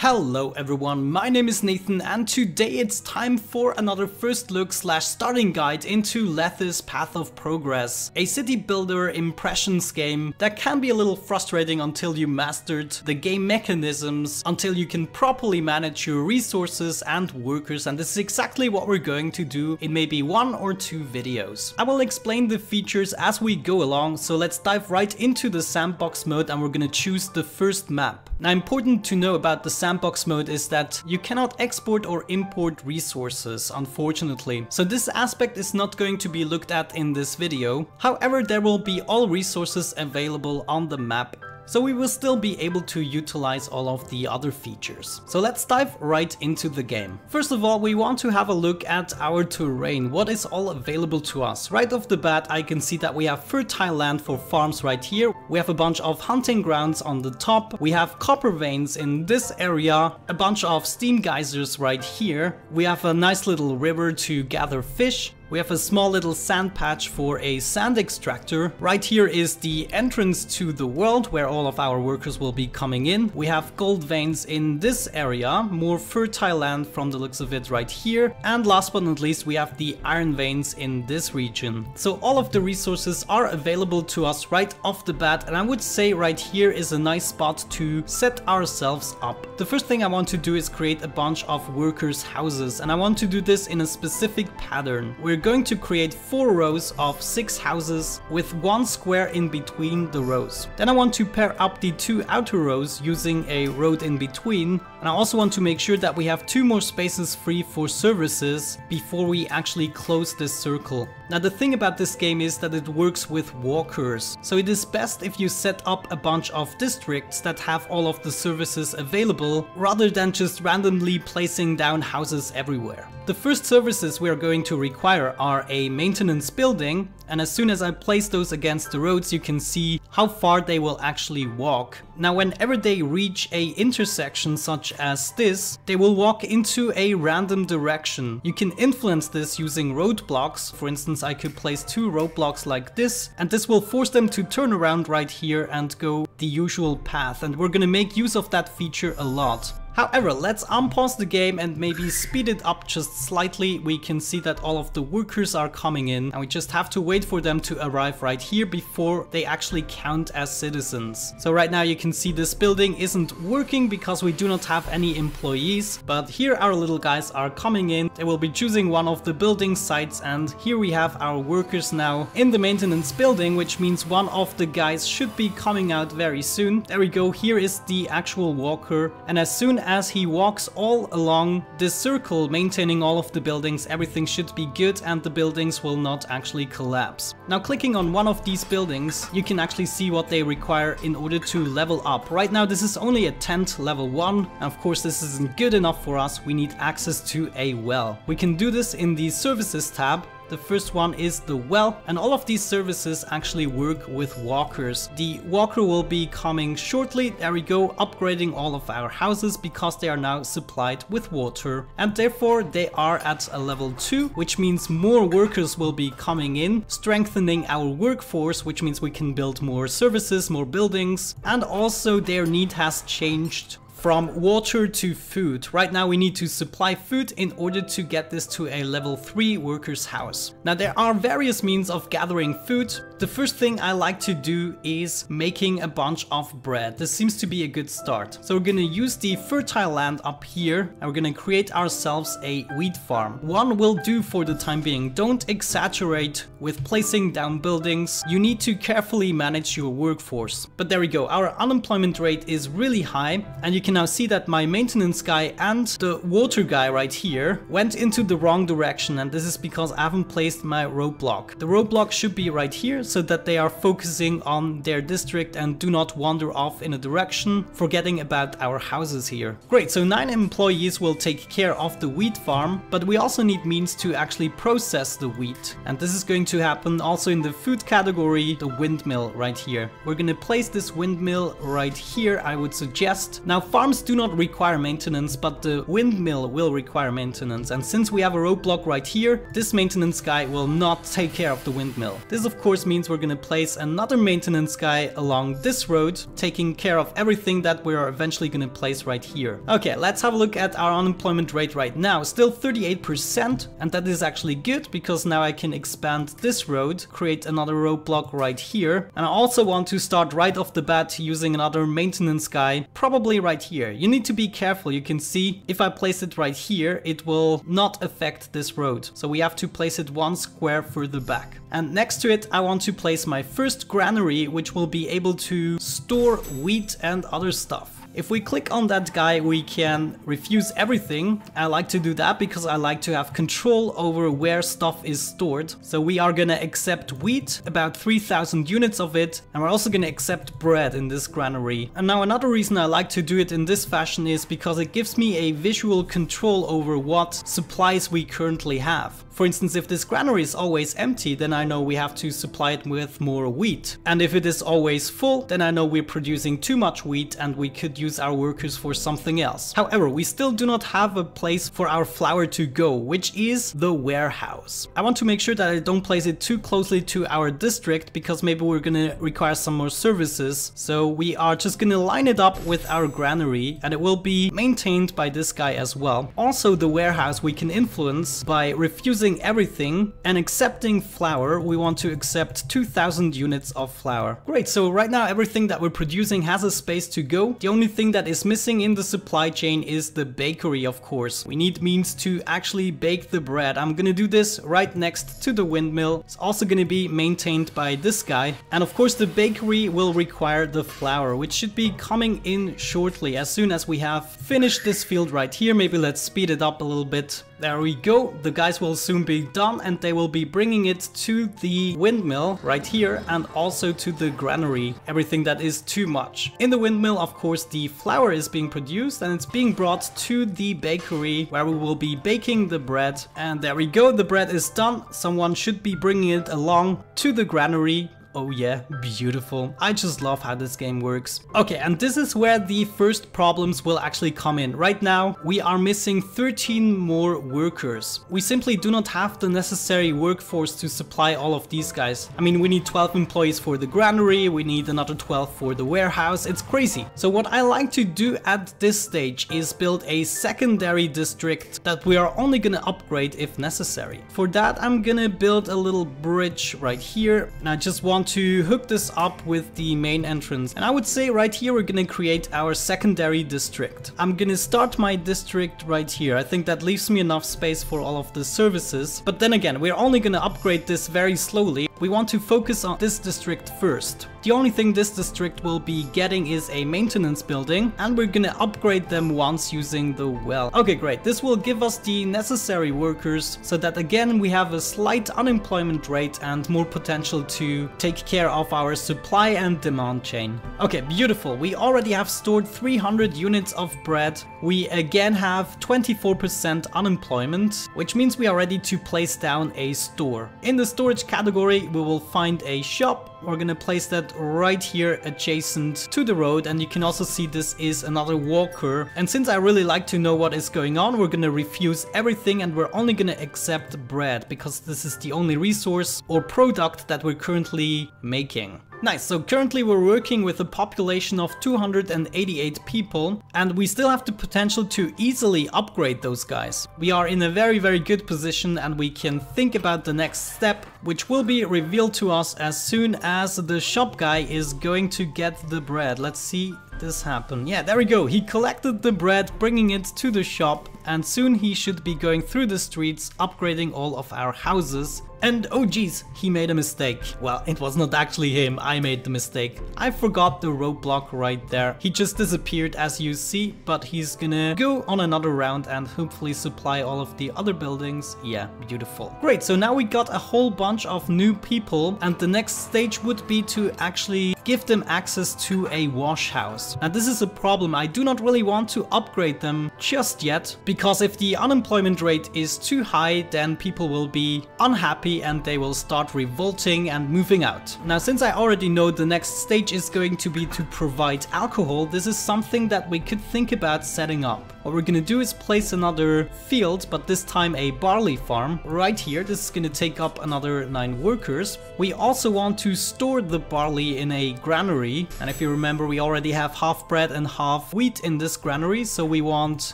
Hello everyone, my name is Nathan and today it's time for another first look / starting guide into Lethis Path of Progress, a city builder impressions game that can be a little frustrating until you mastered the game mechanisms, until you can properly manage your resources and workers, and this is exactly what we're going to do in maybe 1 or 2 videos. I will explain the features as we go along, so let's dive right into the sandbox mode and we're gonna choose the first map. Now, important to know about the sandbox mode is that you cannot export or import resources, unfortunately. So this aspect is not going to be looked at in this video. However, there will be all resources available on the map, so we will still be able to utilize all of the other features. So let's dive right into the game. First of all, we want to have a look at our terrain. What is all available to us? Right off the bat, I can see that we have fertile land for farms right here. We have a bunch of hunting grounds on the top. We have copper veins in this area, a bunch of steam geysers right here. We have a nice little river to gather fish. We have a small little sand patch for a sand extractor. Right here is the entrance to the world where all of our workers will be coming in. We have gold veins in this area, more fertile land from the looks of it right here. And last but not least, we have the iron veins in this region. So all of the resources are available to us right off the bat, and I would say right here is a nice spot to set ourselves up. The first thing I want to do is create a bunch of workers' houses, and I want to do this in a specific pattern. We're going to create 4 rows of 6 houses with 1 square in between the rows. Then I want to pair up the 2 outer rows using a road in between, and I also want to make sure that we have 2 more spaces free for services before we actually close this circle. Now, the thing about this game is that it works with walkers, so it is best if you set up a bunch of districts that have all of the services available rather than just randomly placing down houses everywhere. The first services we are going to require are a maintenance building, and as soon as I place those against the roads, you can see how far they will actually walk. Now, whenever they reach a intersection such as this, they will walk into a random direction. You can influence this using roadblocks. For instance, I could place 2 roadblocks like this, and this will force them to turn around right here and go the usual path, and we're gonna make use of that feature a lot. However, let's unpause the game and maybe speed it up just slightly. We can see that all of the workers are coming in, and we just have to wait for them to arrive right here before they actually count as citizens. So right now you can see this building isn't working because we do not have any employees, but here our little guys are coming in. They will be choosing one of the building sites, and here we have our workers now in the maintenance building, which means one of the guys should be coming out very soon. There we go, here is the actual walker, and as soon as he walks all along this circle, maintaining all of the buildings, everything should be good and the buildings will not actually collapse. Now, clicking on one of these buildings, you can actually see what they require in order to level up. Right now, this is only a tent level 1. And of course, this isn't good enough for us. We need access to a well. We can do this in the services tab. The first one is the well, and all of these services actually work with walkers. The walker will be coming shortly. There we go, upgrading all of our houses because they are now supplied with water, and therefore they are at a level 2, which means more workers will be coming in, strengthening our workforce, which means we can build more services, more buildings, and also their need has changed from water to food. Right now we need to supply food in order to get this to a level 3 worker's house. Now, there are various means of gathering food. The first thing I like to do is making a bunch of bread. This seems to be a good start. So we're gonna use the fertile land up here and we're gonna create ourselves a wheat farm. 1 will do for the time being. Don't exaggerate with placing down buildings. You need to carefully manage your workforce. But there we go, our unemployment rate is really high, and you can now see that my maintenance guy and the water guy right here went into the wrong direction, and this is because I haven't placed my roadblock. The roadblock should be right here so that they are focusing on their district and do not wander off in a direction, forgetting about our houses here. Great, so 9 employees will take care of the wheat farm, but we also need means to actually process the wheat, and this is going to happen also in the food category, the windmill right here. We're gonna place this windmill right here, I would suggest. Now, farm farms do not require maintenance, but the windmill will require maintenance. And since we have a roadblock right here, this maintenance guy will not take care of the windmill. This of course means we're gonna place another maintenance guy along this road, taking care of everything that we're eventually gonna place right here. Okay, let's have a look at our unemployment rate right now. Still 38%, and that is actually good because now I can expand this road, create another roadblock right here. And I also want to start right off the bat using another maintenance guy, probably right here. You need to be careful. You can see if I place it right here, it will not affect this road. So we have to place it one square further back. And next to it, I want to place my first granary, which will be able to store wheat and other stuff. If we click on that guy, we can refuse everything. I like to do that because I like to have control over where stuff is stored. So we are gonna accept wheat, about 3,000 units of it, and we're also gonna accept bread in this granary. And now another reason I like to do it in this fashion is because it gives me a visual control over what supplies we currently have. For instance, if this granary is always empty, then I know we have to supply it with more wheat. And if it is always full, then I know we're producing too much wheat and we could use our workers for something else. However, we still do not have a place for our flour to go, which is the warehouse. I want to make sure that I don't place it too closely to our district because maybe we're gonna require some more services. So we are just gonna line it up with our granary and it will be maintained by this guy as well. Also, the warehouse we can influence by refusing everything and accepting flour. We want to accept 2,000 units of flour. Great, so right now everything that we're producing has a space to go. The only thing that is missing in the supply chain is the bakery, of course. We need means to actually bake the bread. I'm gonna do this right next to the windmill. It's also gonna be maintained by this guy. And of course the bakery will require the flour, which should be coming in shortly as soon as we have finished this field right here. Maybe let's speed it up a little bit. There we go. The guys will soon be done and they will be bringing it to the windmill right here and also to the granary. Everything that is too much. In the windmill, of course, the flour is being produced and it's being brought to the bakery where we will be baking the bread. And there we go. The bread is done. Someone should be bringing it along to the granary. Oh yeah, beautiful. I just love how this game works. Okay, and this is where the first problems will actually come in. Right now, we are missing 13 more workers. We simply do not have the necessary workforce to supply all of these guys. I mean, we need 12 employees for the granary, we need another 12 for the warehouse. It's crazy. So what I like to do at this stage is build a secondary district that we are only gonna upgrade if necessary. For that, I'm gonna build a little bridge right here, and I just want to hook this up with the main entrance. And I would say right here we're gonna create our secondary district. I'm gonna start my district right here. I think that leaves me enough space for all of the services. But then again, we're only gonna upgrade this very slowly. We want to focus on this district first. The only thing this district will be getting is a maintenance building, and we're gonna upgrade them once using the well. Okay, great. This will give us the necessary workers so that again we have a slight unemployment rate and more potential to take care of our supply and demand chain. Okay, beautiful. We already have stored 300 units of bread. We again have 24% unemployment, which means we are ready to place down a store. In the storage category, we will find a shop. We're gonna place that right here adjacent to the road, and you can also see this is another walker. And since I really like to know what is going on, we're gonna refuse everything and we're only gonna accept bread because this is the only resource or product that we're currently making. Nice, so currently we're working with a population of 288 people and we still have the potential to easily upgrade those guys. We are in a very, very good position and we can think about the next step, which will be revealed to us as soon as the shop guy is going to get the bread. Let's see this happen. Yeah, there we go. He collected the bread, bringing it to the shop, and soon he should be going through the streets, upgrading all of our houses. And oh geez, he made a mistake. Well, it was not actually him, I made the mistake. I forgot the roadblock right there. He just disappeared as you see, but he's gonna go on another round and hopefully supply all of the other buildings. Yeah, beautiful. Great, so now we got a whole bunch of new people and the next stage would be to actually give them access to a wash house. And this is a problem. I do not really want to upgrade them just yet Because if the unemployment rate is too high, then people will be unhappy and they will start revolting and moving out. Now, since I already know the next stage is going to be to provide alcohol, this is something that we could think about setting up. What we're gonna do is place another field, but this time a barley farm right here. This is gonna take up another 9 workers. We also want to store the barley in a granary, and if you remember, we already have half bread and half wheat in this granary, so we want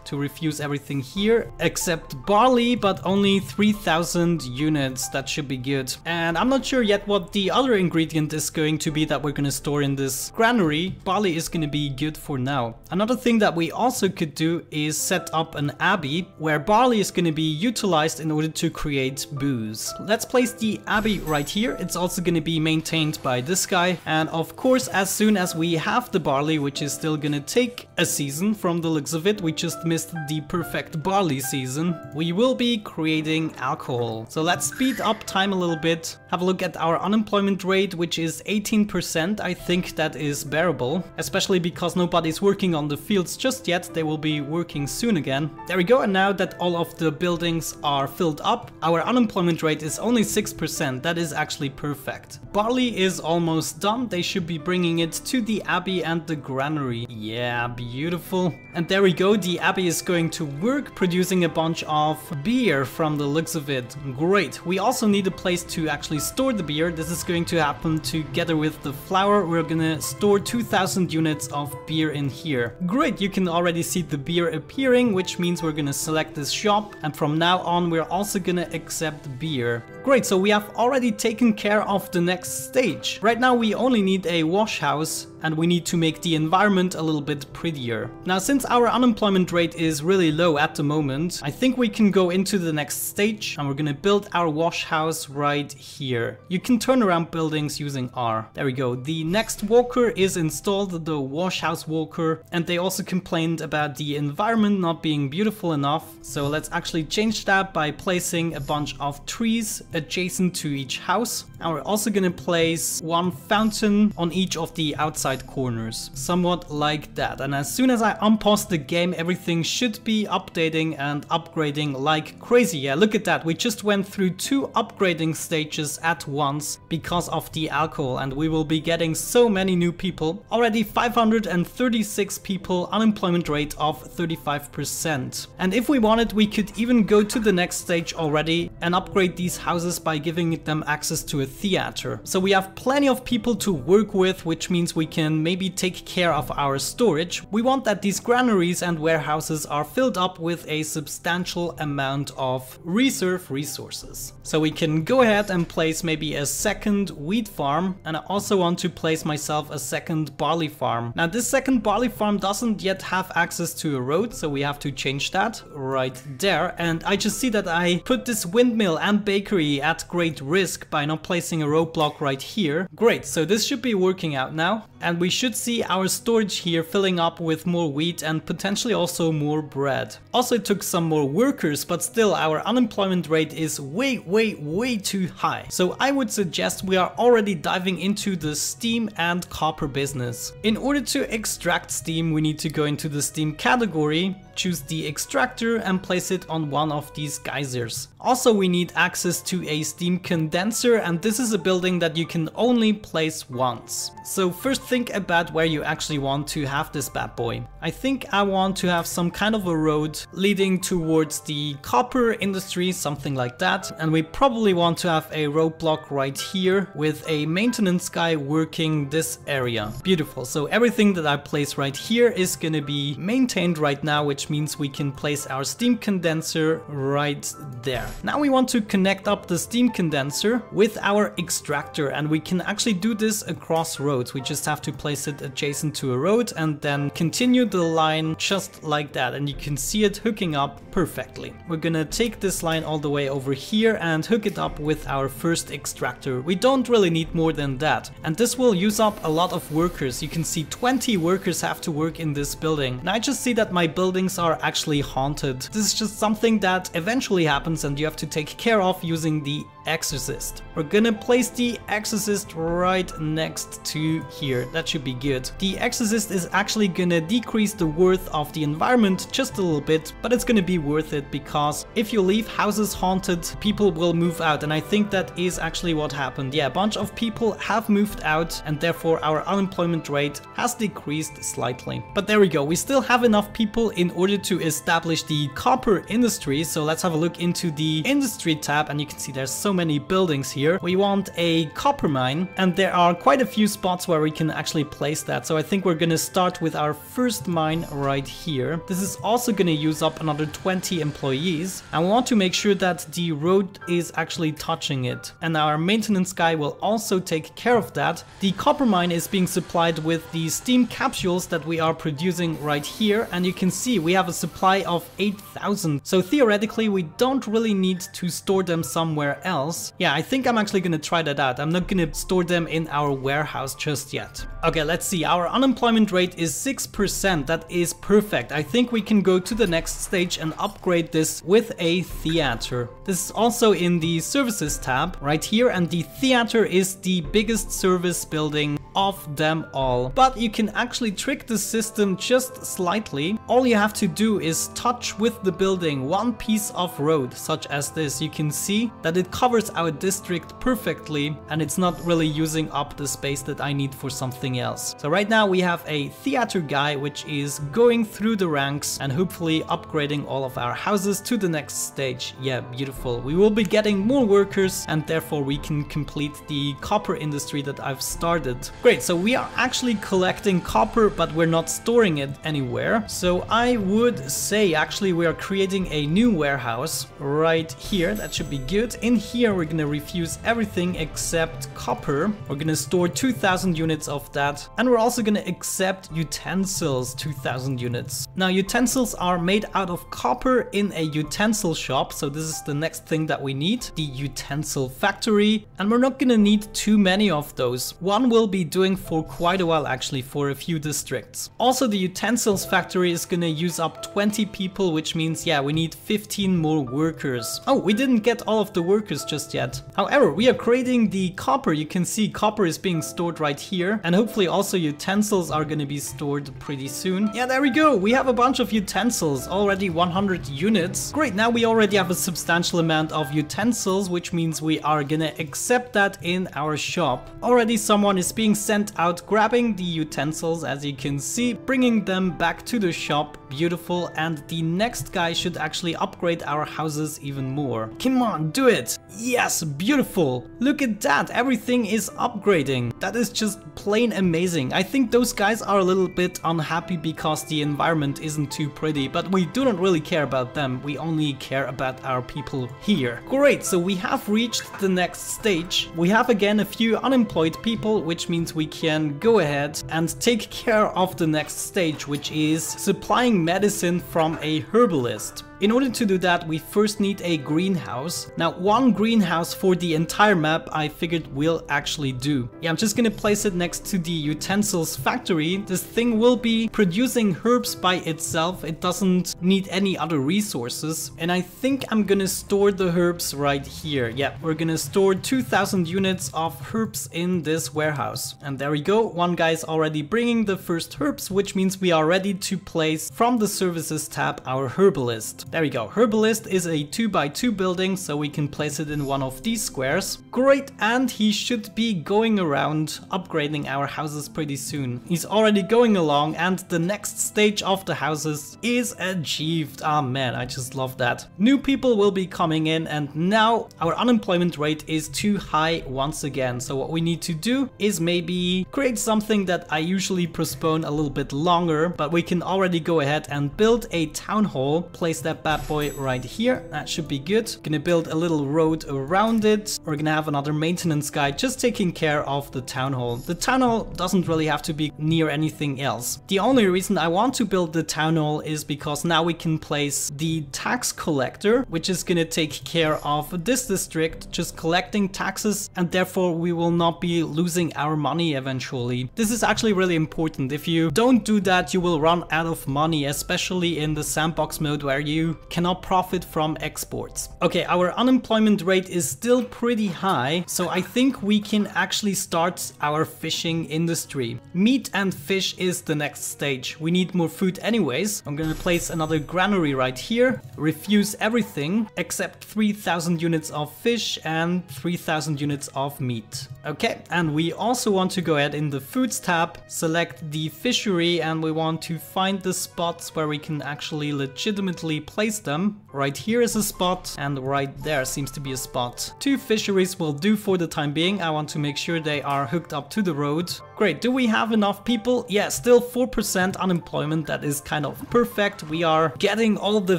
to refuse everything here except barley, but only 3,000 units. That should be good. And I'm not sure yet what the other ingredient is going to be that we're gonna store in this granary. Barley is gonna be good for now. Another thing that we also could do is set up an abbey where barley is going to be utilized in order to create booze. Let's place the abbey right here. It's also going to be maintained by this guy, and of course, as soon as we have the barley, which is still going to take a season from the looks of it, we just missed the perfect barley season, we will be creating alcohol. So let's speed up time a little bit. Have a look at our unemployment rate, which is 18%. I think that is bearable, especially because nobody's working on the fields just yet. They will be working soon again. There we go, and now that all of the buildings are filled up, our unemployment rate is only 6%. That is actually perfect. Barley is almost done. They should be bringing it to the abbey and the granary. Yeah, beautiful. And there we go, the abbey is going to work, producing a bunch of beer from the looks of it. Great. We also need a place to actually store the beer. This is going to happen together with the flour. We're gonna store 2,000 units of beer in here. Great, you can already see the beer appearing, which means we're gonna select this shop, and from now on we're also gonna accept beer. Great, so we have already taken care of the next stage. Right now we only need a wash house, and we need to make the environment a little bit prettier. Now, since our unemployment rate is really low at the moment, I think we can go into the next stage, and we're gonna build our wash house right here. You can turn around buildings using R. There we go. The next walker is installed, the wash house walker, and they also complained about the environment not being beautiful enough. So let's actually change that by placing a bunch of trees adjacent to each house. And we're also gonna place one fountain on each of the outside corners, somewhat like that. And as soon as I unpause the game, everything should be updating and upgrading like crazy. Yeah, look at that. We just went through 2 upgrading stages at once because of the alcohol, and we will be getting so many new people. Already 536 people, unemployment rate of 35%. And if we wanted, we could even go to the next stage already and upgrade these houses by giving them access to a theater. So we have plenty of people to work with, which means we can maybe take care of our storage. We want that these granaries and warehouses are filled up with a substantial amount of resources. So we can go ahead and place maybe a second wheat farm, and I also want to place myself a second barley farm. Now, this second barley farm doesn't yet have access to a road, so we have to change that right there. And I just see that I put this windmill and bakery at great risk by not placing a roadblock right here. Great, so this should be working out now, and we should see our storage here filling up with more wheat and potentially also more bread. Also, it took some more workers, but still our unemployment rate is way too high. So I would suggest we are already diving into the steam and copper business. In order to extract steam, we need to go into the steam category, choose the extractor and place it on one of these geysers. Also, we need access to a steam condenser, and this is a building that you can only place once. So first think about where you actually want to have this bad boy. I think I want to have some kind of a road leading towards the copper industry, something like that. And we probably want to have a roadblock right here with a maintenance guy working this area. Beautiful. So everything that I place right here is going to be maintained right now, which means we can place our steam condenser right there. Now we want to connect up the steam condenser with our extractor, and we can actually do this across roads. We just have to place it adjacent to a road and then continue the line just like that, and you can see it hooking up perfectly. We're gonna take this line all the way over here and hook it up with our first extractor. We don't really need more than that, and this will use up a lot of workers. You can see 20 workers have to work in this building. And I just see that my buildings are actually haunted. This is just something that eventually happens and you have to take care of using the exorcist. We're gonna place the exorcist right next to here. That should be good. The exorcist is actually gonna decrease the worth of the environment just a little bit, but it's gonna be worth it because if you leave houses haunted, people will move out, and I think that is actually what happened. Yeah, a bunch of people have moved out and therefore our unemployment rate has decreased slightly. But there we go, we still have enough people in order to establish the copper industry. So let's have a look into the industry tab, and you can see there's so many buildings here. We want a copper mine, and there are quite a few spots where we can actually place that. So I think we're gonna start with our first mine right here. This is also gonna use up another 20 employees. I want to make sure that the road is actually touching it, and our maintenance guy will also take care of that. The copper mine is being supplied with the steam capsules that we are producing right here, and you can see we have a supply of 8,000. So theoretically we don't really need to store them somewhere else. Yeah, I think I'm actually gonna try that out. I'm not gonna store them in our warehouse just yet. Okay, let's see. Our unemployment rate is 6%. That is perfect. I think we can go to the next stage and upgrade this with a theater. This is also in the services tab right here, and the theater is the biggest service building of them all. But you can actually trick the system just slightly. All you have to do is touch with the building one piece of road, such as this. You can see that it covers our district perfectly, and it's not really using up the space that I need for something else. So right now we have a theater guy which is going through the ranks and hopefully upgrading all of our houses to the next stage. Yeah, beautiful. We will be getting more workers, and therefore we can complete the copper industry that I've started. Great, so we are actually collecting copper, but we're not storing it anywhere. So I would say actually we are creating a new warehouse right here. That should be good. In here we're gonna refuse everything except copper. We're gonna store 2,000 units of that, and we're also gonna accept utensils, 2,000 units. Now utensils are made out of copper in a utensil shop, so this is the next thing that we need, the utensil factory, and we're not gonna need too many of those. One will be doing for quite a while actually, for a few districts. Also the utensils factory is gonna use up 20 people, which means yeah, we need 15 more workers. Oh, we didn't get all of the workers just yet. However, we are creating the copper. You can see copper is being stored right here, and hopefully also utensils are gonna be stored pretty soon. Yeah, there we go. We have a bunch of utensils, already 100 units. Great, now we already have a substantial amount of utensils, which means we are gonna accept that in our shop. Already someone is being sent out grabbing the utensils, as you can see, bringing them back to the shop. Beautiful. And the next guy should actually upgrade our houses even more. Come on, do it. Yes, beautiful. Look at that. Everything is upgrading. That is just plain amazing. I think those guys are a little bit unhappy because the environment isn't too pretty, but we do not really care about them. We only care about our people here. Great, so we have reached the next stage. We have again a few unemployed people, which means we can go ahead and take care of the next stage, which is supplying medicine from a herbalist. In order to do that, we first need a greenhouse. Now, one greenhouse for the entire map I figured will actually do. Yeah, I'm just gonna place it next to the utensils factory. This thing will be producing herbs by itself. It doesn't need any other resources. And I think I'm gonna store the herbs right here. Yeah, we're gonna store 2,000 units of herbs in this warehouse. And there we go. One guy's already bringing the first herbs, which means we are ready to place from the services tab our herbalist. There we go. Herbalist is a 2x2 building, so we can place it in one of these squares. Great, and he should be going around upgrading our houses pretty soon. He's already going along, and the next stage of the houses is achieved. Ah man, I just love that. New people will be coming in, and now our unemployment rate is too high once again. So what we need to do is maybe create something that I usually postpone a little bit longer, but we can already go ahead and build a town hall, place that bad boy right here. That should be good. Gonna build a little road around it. We're gonna have another maintenance guy just taking care of the town hall. The town hall doesn't really have to be near anything else. The only reason I want to build the town hall is because now we can place the tax collector, which is gonna take care of this district, just collecting taxes, and therefore we will not be losing our money eventually. This is actually really important. If you don't do that, you will run out of money, especially in the sandbox mode where you who cannot profit from exports. Okay, our unemployment rate is still pretty high, so I think we can actually start our fishing industry. Meat and fish is the next stage. We need more food anyways. I'm gonna place another granary right here, refuse everything except 3,000 units of fish and 3,000 units of meat. Okay, and we also want to go ahead in the foods tab, select the fishery, and we want to find the spots where we can actually legitimately place them. Right here is a spot and right there seems to be a spot. 2 fisheries will do for the time being. I want to make sure they are hooked up to the road. Great, do we have enough people? Yeah, still 4% unemployment, that is kind of perfect. We are getting all the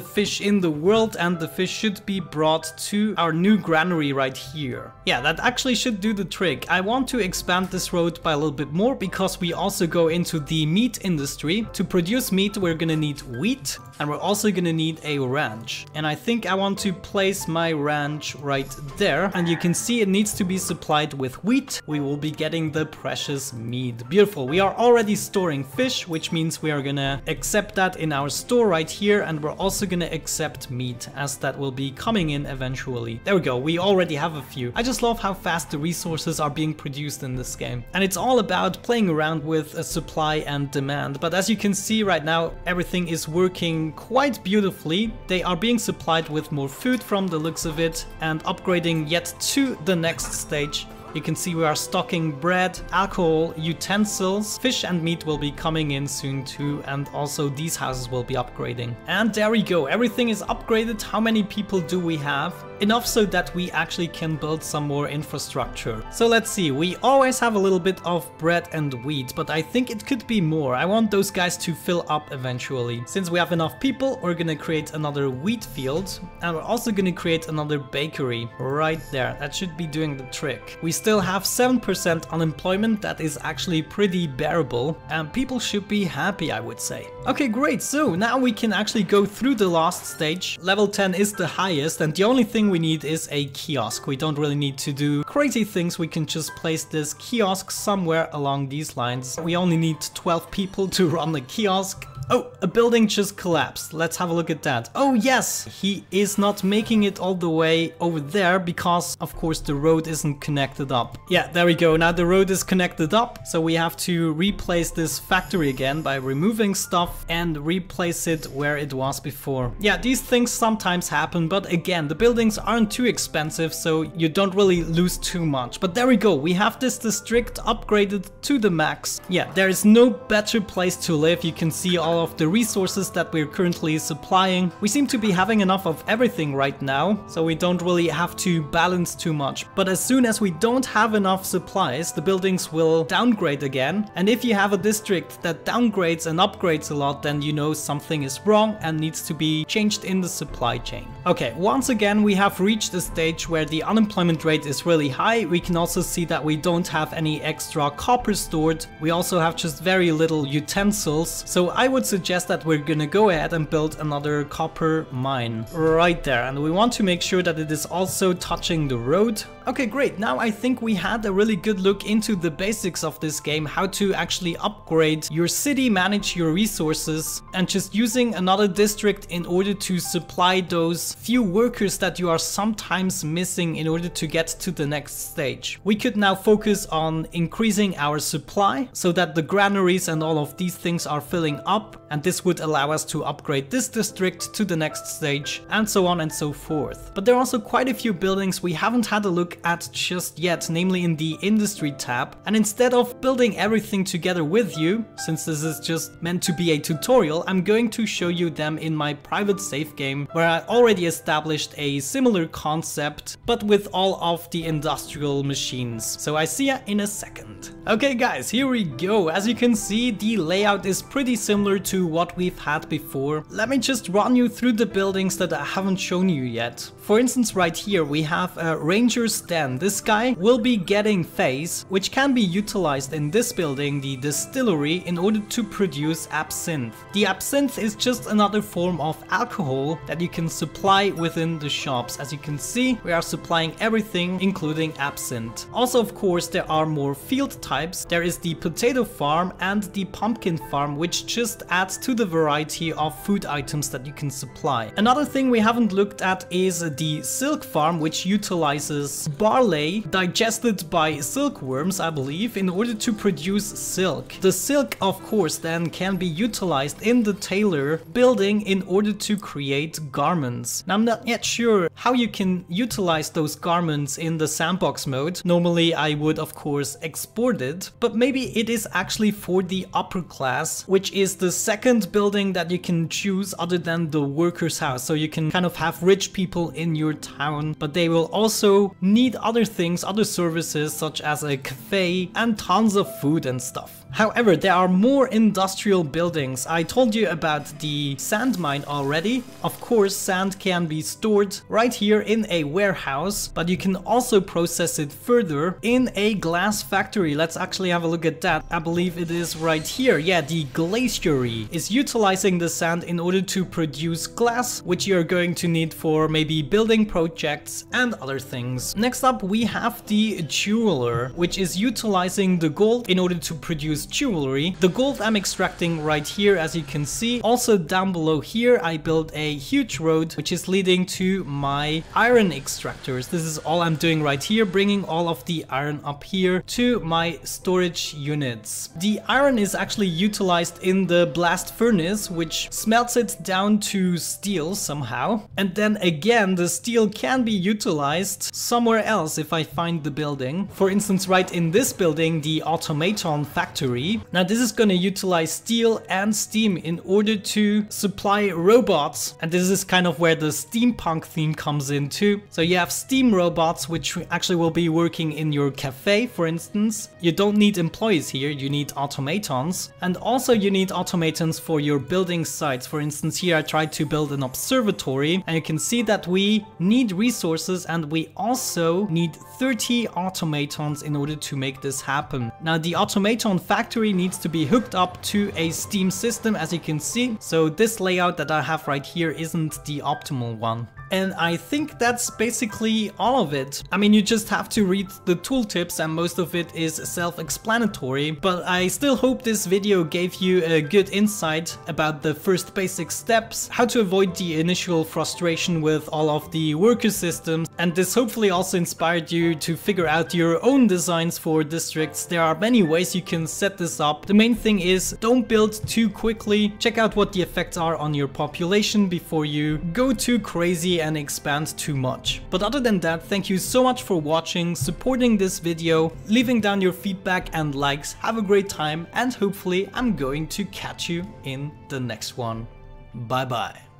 fish in the world and the fish should be brought to our new granary right here. Yeah, that actually should do the trick. I want to expand this road by a little bit more because we also go into the meat industry. To produce meat, we're gonna need wheat and we're also gonna need a ranch. And I think I want to place my ranch right there. And you can see it needs to be supplied with wheat. We will be getting the precious meat. Beautiful. We are already storing fish, which means we are gonna accept that in our store right here. And we're also gonna accept meat as that will be coming in eventually. There we go. We already have a few. I just love how fast the resources are being produced in this game. And it's all about playing around with a supply and demand. But as you can see right now, everything is working quite beautifully. They are being supplied with more food from the looks of it and upgrading yet to the next stage. You can see we are stocking bread, alcohol, utensils, fish and meat will be coming in soon too, and also these houses will be upgrading. And there we go, everything is upgraded. How many people do we have? Enough so that we actually can build some more infrastructure. So let's see, we always have a little bit of bread and wheat, but I think it could be more. I want those guys to fill up eventually. Since we have enough people, we're gonna create another wheat field, and we're also gonna create another bakery right there. That should be doing the trick. We still have 7% unemployment. That is actually pretty bearable, and people should be happy, I would say. Okay, great. So now we can actually go through the last stage. Level 10 is the highest, and the only thing we need is a kiosk. We don't really need to do crazy things. We can just place this kiosk somewhere along these lines. We only need 12 people to run the kiosk. Oh, a building just collapsed. Let's have a look at that. Oh yes, he is not making it all the way over there because of course the road isn't connected up. Yeah, there we go. Now the road is connected up. So we have to replace this factory again by removing stuff and replace it where it was before. Yeah, these things sometimes happen, but again, the buildings aren't too expensive, so you don't really lose too much. But there we go. We have this district upgraded to the max. Yeah, there is no better place to live. You can see all of the resources that we're currently supplying. We seem to be having enough of everything right now, so we don't really have to balance too much. But as soon as we don't have enough supplies, the buildings will downgrade again. And if you have a district that downgrades and upgrades a lot, then you know something is wrong and needs to be changed in the supply chain. Okay, once again, we have reached a stage where the unemployment rate is really high. We can also see that we don't have any extra copper stored. We also have just very little utensils. So I would suggest that we're gonna go ahead and build another copper mine right there. And we want to make sure that it is also touching the road. Okay, great. Now I think we had a really good look into the basics of this game, how to actually upgrade your city, manage your resources, and just using another district in order to supply those few workers that you are sometimes missing in order to get to the next stage. We could now focus on increasing our supply so that the granaries and all of these things are filling up, and this would allow us to upgrade this district to the next stage, and so on and so forth. But there are also quite a few buildings we haven't had a look at just yet, namely in the industry tab. And instead of building everything together with you, since this is just meant to be a tutorial, I'm going to show you them in my private save game, where I already established a similar concept, but with all of the industrial machines. So I see ya in a second. Okay guys, here we go. As you can see, the layout is pretty similar to what we've had before. Let me just run you through the buildings that I haven't shown you yet. For instance, right here we have a ranger's den. This guy will be getting phase, which can be utilized in this building, the distillery, in order to produce absinthe. The absinthe is just another form of alcohol that you can supply within the shops. As you can see, we are supplying everything, including absinthe. Also, of course, there are more field types. There is the potato farm and the pumpkin farm, which just adds to the variety of food items that you can supply. Another thing we haven't looked at is the silk farm, which utilizes barley digested by silkworms, I believe, in order to produce silk. The silk, of course, then can be utilized in the tailor building in order to create garments. Now, I'm not yet sure how you can utilize those garments in the sandbox mode. Normally I would of course export it, but maybe it is actually for the upper class, which is the second building that you can choose other than the workers' house. So you can kind of have rich people in your town, but they will also need other things, other services such as a cafe and tons of food and stuff. However, there are more industrial buildings. I told you about the sand mine already. Of course, sand can be stored right here in a warehouse, but you can also process it further in a glass factory. Let's actually have a look at that. I believe it is right here. Yeah, the glacieri is utilizing the sand in order to produce glass, which you're going to need for maybe building projects and other things. Next up, we have the jeweler, which is utilizing the gold in order to produce jewelry. The gold I'm extracting right here, as you can see. Also down below here, I built a huge road, which is leading to my iron extractors. This is all I'm doing right here, bringing all of the iron up here to my storage units. The iron is actually utilized in the blast furnace, which smelts it down to steel somehow. And then again, the steel can be utilized somewhere else if I find the building. For instance, right in this building, the automaton factory. Now this is going to utilize steel and steam in order to supply robots, and this is kind of where the steampunk theme comes into. So you have steam robots which actually will be working in your cafe, for instance. You don't need employees here, you need automatons, and also you need automatons for your building sites. For instance, here I tried to build an observatory, and you can see that we need resources and we also need 30 automatons in order to make this happen. Now the automaton factory needs to be hooked up to a steam system, as you can see. So this layout that I have right here isn't the optimal one. And I think that's basically all of it. I mean, you just have to read the tooltips and most of it is self-explanatory, but I still hope this video gave you a good insight about the first basic steps, how to avoid the initial frustration with all of the worker systems, and this hopefully also inspired you to figure out your own designs for districts. There are many ways you can set this up. The main thing is don't build too quickly, check out what the effects are on your population before you go too crazy and expand too much. But other than that, thank you so much for watching, supporting this video, leaving down your feedback and likes. Have a great time, and hopefully I'm going to catch you in the next one. Bye bye.